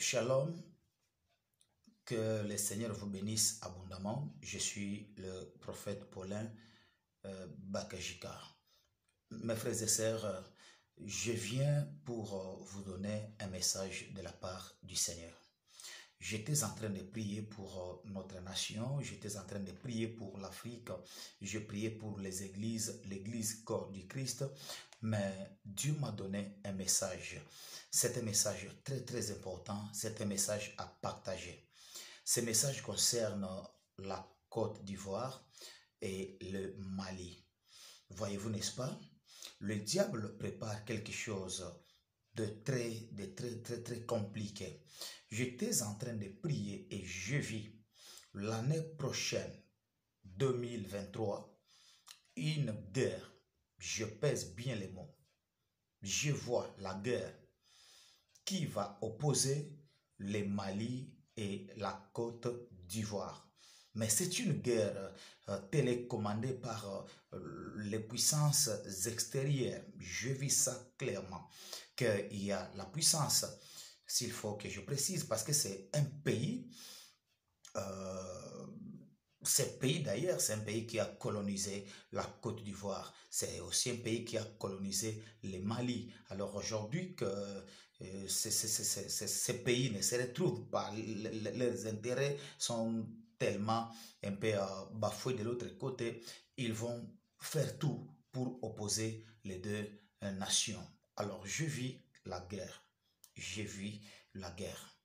Shalom, que le Seigneur vous bénisse abondamment. Je suis le prophète Paulin Bakajika. Mes frères et sœurs, je viens pour vous donner un message de la part du Seigneur. J'étais en train de prier pour notre nation, j'étais en train de prier pour l'Afrique, je priais pour les églises, l'église corps du Christ, mais Dieu m'a donné un message. C'est un message très important, c'est un message à partager. Ce message concerne la Côte d'Ivoire et le Mali. Voyez-vous, n'est-ce pas? Le diable prépare quelque chose de très compliqué. J'étais en train de prier et je vis l'année prochaine, 2023, une guerre. Je pèse bien les mots. Je vois la guerre qui va opposer le Mali et la Côte d'Ivoire. Mais c'est une guerre télécommandée par les puissances extérieures. Je vis ça clairement, qu'il y a la puissance, s'il faut que je précise, parce que c'est un pays, d'ailleurs, c'est un pays qui a colonisé la Côte d'Ivoire. C'est aussi un pays qui a colonisé le Mali. Alors aujourd'hui que ces pays ne se retrouvent pas, leurs intérêts sont tellement un peu bafoués de l'autre côté, ils vont faire tout pour opposer les deux nations. Alors je vis la guerre, je vis la guerre.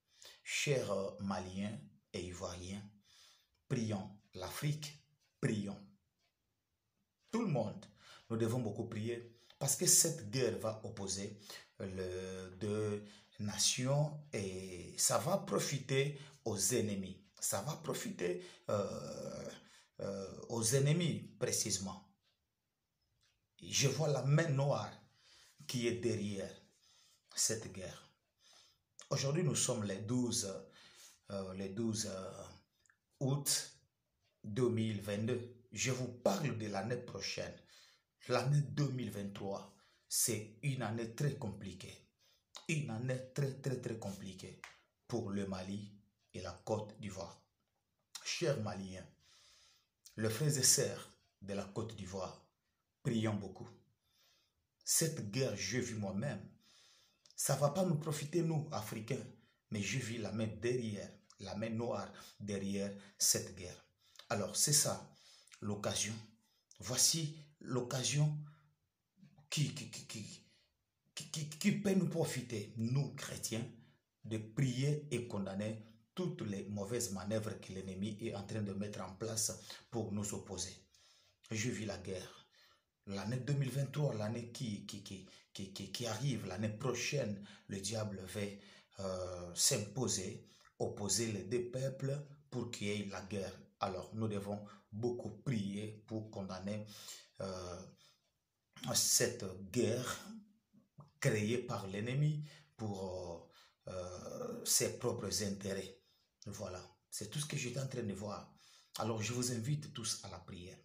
Chers Maliens et Ivoiriens, prions. L'Afrique, prions. Tout le monde, nous devons beaucoup prier parce que cette guerre va opposer les deux nations et ça va profiter aux ennemis. Ça va profiter aux ennemis précisément. Je vois la main noire qui est derrière cette guerre. Aujourd'hui, nous sommes les 12 août 2022. Je vous parle de l'année prochaine. L'année 2023, c'est une année très compliquée. Une année très compliquée pour le Mali et la Côte d'Ivoire. Chers Maliens, les frères et sœurs de la Côte d'Ivoire, prions beaucoup. Cette guerre, je vis moi-même. Ça ne va pas nous profiter, nous, Africains, mais je vis la main derrière, la main noire derrière cette guerre. Alors, c'est ça, l'occasion. Voici l'occasion qui peut nous profiter, nous, chrétiens, de prier et condamner toutes les mauvaises manœuvres que l'ennemi est en train de mettre en place pour nous opposer. Je vis la guerre. L'année 2023, l'année qui arrive, l'année prochaine, le diable va s'imposer, opposer les deux peuples pour qu'il y ait la guerre. Alors, nous devons beaucoup prier pour condamner cette guerre créée par l'ennemi pour ses propres intérêts. Voilà, c'est tout ce que j'étais en train de voir. Alors, je vous invite tous à la prière.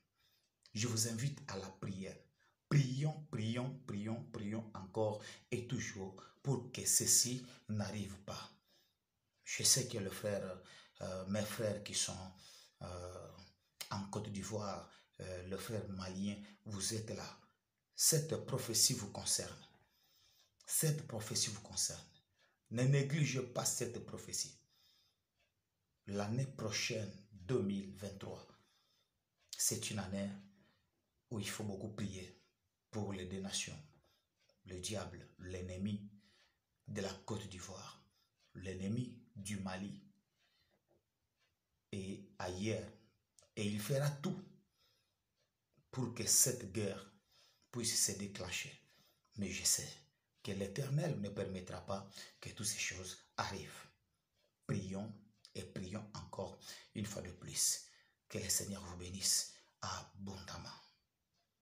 Je vous invite à la prière. Prions encore et toujours pour que ceci n'arrive pas. Je sais que mes frères qui sont en Côte d'Ivoire, le frère malien, vous êtes là. Cette prophétie vous concerne. Cette prophétie vous concerne. Ne négligez pas cette prophétie. L'année prochaine, 2023, c'est une année où il faut beaucoup prier pour les deux nations. Le diable, l'ennemi de la Côte d'Ivoire, l'ennemi du Mali et ailleurs. Et il fera tout pour que cette guerre puisse se déclencher. Mais je sais que l'Éternel ne permettra pas que toutes ces choses arrivent. Prions et prions encore une fois de plus. Que le Seigneur vous bénisse abondamment.